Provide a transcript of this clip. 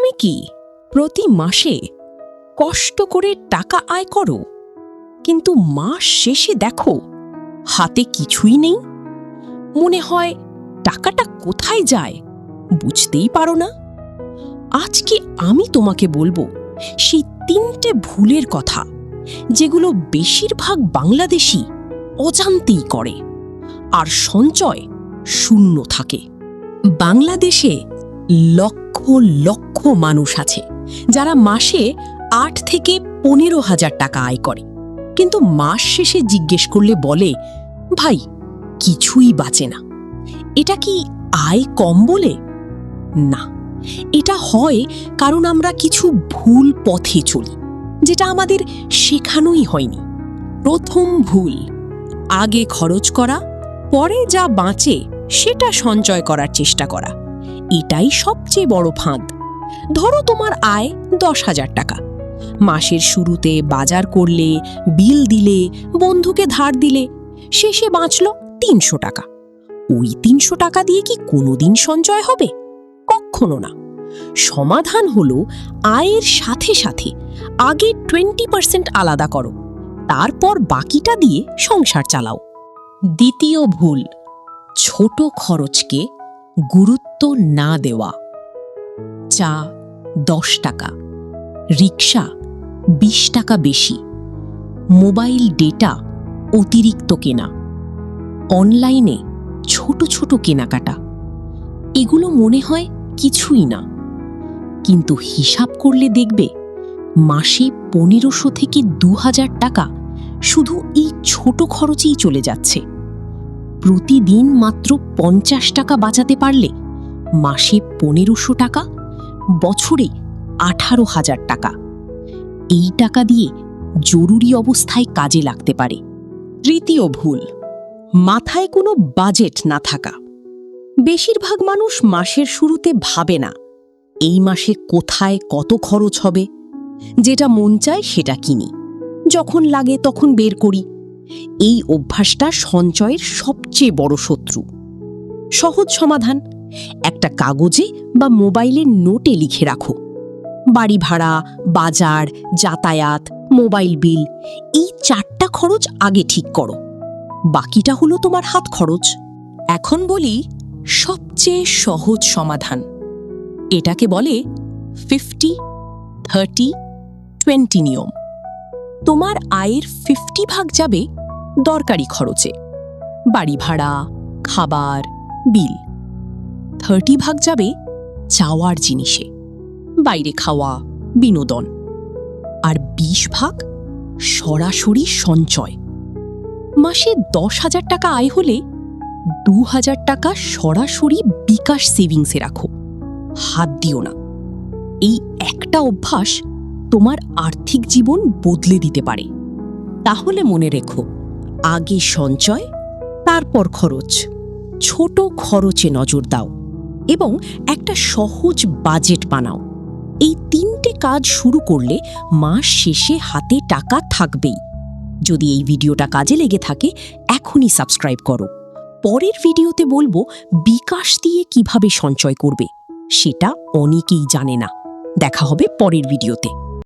তুমি কি প্রতি মাসে কষ্ট করে টাকা আয় করো, কিন্তু মাস শেষে দেখো হাতে কিছুই নেই? মনে হয় টাকাটা কোথায় যায় বুঝতেই পারো না। আজকে আমি তোমাকে বলবো সেই 3টে ভুলের কথা, যেগুলো বেশিরভাগ বাংলাদেশী অজান্তেই করে, আর সঞ্চয় শূন্য থাকে। বাংলাদেশে লক্ষ লক্ষ মানুষ আছে যারা মাসে 8 থেকে 15,000 টাকা আয় করে, কিন্তু মাস শেষে জিজ্ঞেস করলে বলে, ভাই কিছুই বাঁচে না। এটা কি আয় কম বলে? না, এটা হয় কারণ আমরা কিছু ভুল পথে চলি, যেটা আমাদের শেখানোই হয়নি। প্রথম ভুল, আগে খরচ করা, পরে যা বাঁচে সেটা সঞ্চয় করার চেষ্টা করা। এটাই সবচেয়ে বড় ফাঁদ। ধরো তোমার আয় 10,000 টাকা। মাসের শুরুতে বাজার করলে, বিল দিলে, বন্ধুকে ধার দিলে, শেষে বাঁচল 300 টাকা। ওই 300 টাকা দিয়ে কি কোনোদিন সঞ্চয় হবে? কখনো না। সমাধান হলো আয়ের সাথে সাথে আগে 20% আলাদা করো, তারপর বাকিটা দিয়ে সংসার চালাও। দ্বিতীয় ভুল, ছোট খরচকে গুরুত্ব না দেওয়া। চা 10 টাকা, রিকশা 20 টাকা বেশি, মোবাইল ডেটা অতিরিক্ত কেনা, অনলাইনে ছোট ছোট কেনাকাটা। এগুলো মনে হয় কিছুই না, কিন্তু হিসাব করলে দেখবে মাসে 1500 থেকে 2000 টাকা শুধু এই ছোট খরচেই চলে যাচ্ছে। প্রতিদিন মাত্র 50 টাকা বাঁচাতে পারলে মাসে 1500 টাকা, বছরে 18,000 টাকা। এই টাকা দিয়ে জরুরি অবস্থায় কাজে লাগতে পারে। তৃতীয় ভুল, মাথায় কোনো বাজেট না থাকা। বেশিরভাগ মানুষ মাসের শুরুতে ভাবে না এই মাসে কোথায় কত খরচ হবে। যেটা মন চায় সেটা কিনি, যখন লাগে তখন বের করি। এই অভ্যাসটা সঞ্চয়ের সবচেয়ে বড় শত্রু। সহজ সমাধান, একটা কাগজে বা মোবাইলের নোটে লিখে রাখো বাড়ি ভাড়া, বাজার, যাতায়াত, মোবাইল বিল, এই 4টা খরচ আগে ঠিক করো। বাকিটা হলো তোমার হাত খরচ। এখন বলি সবচেয়ে সহজ সমাধান। এটাকে বলে 50-30-20 নিয়ম। তোমার আয়ের 50 ভাগ যাবে দরকারি খরচে, বাড়ি ভাড়া, খাবার, বিল। 30 ভাগ যাবে চাওয়ার জিনিসে, বাইরে খাওয়া, বিনোদন। আর 20 ভাগ সরাসরি সঞ্চয়। মাসে 10,000 টাকা আয় হলে 2,000 টাকা সরাসরি বিকাশ সেভিংসে রাখো, হাত দিও না। এই একটা অভ্যাস তোমার আর্থিক জীবন বদলে দিতে পারে। তাহলে মনে রেখো, আগে সঞ্চয়, তারপর খরচ। ছোট খরচে নজর দাও এবং একটা সহজ বাজেট বানাও। এই 3টে কাজ শুরু করলে মাস শেষে হাতে টাকা থাকবেই। যদি এই ভিডিওটা কাজে লেগে থাকে, এখনই সাবস্ক্রাইব করো। পরের ভিডিওতে বলবো বিকাশ দিয়ে কিভাবে সঞ্চয় করবে, সেটা অনেকেই জানে না। দেখা হবে পরের ভিডিওতে।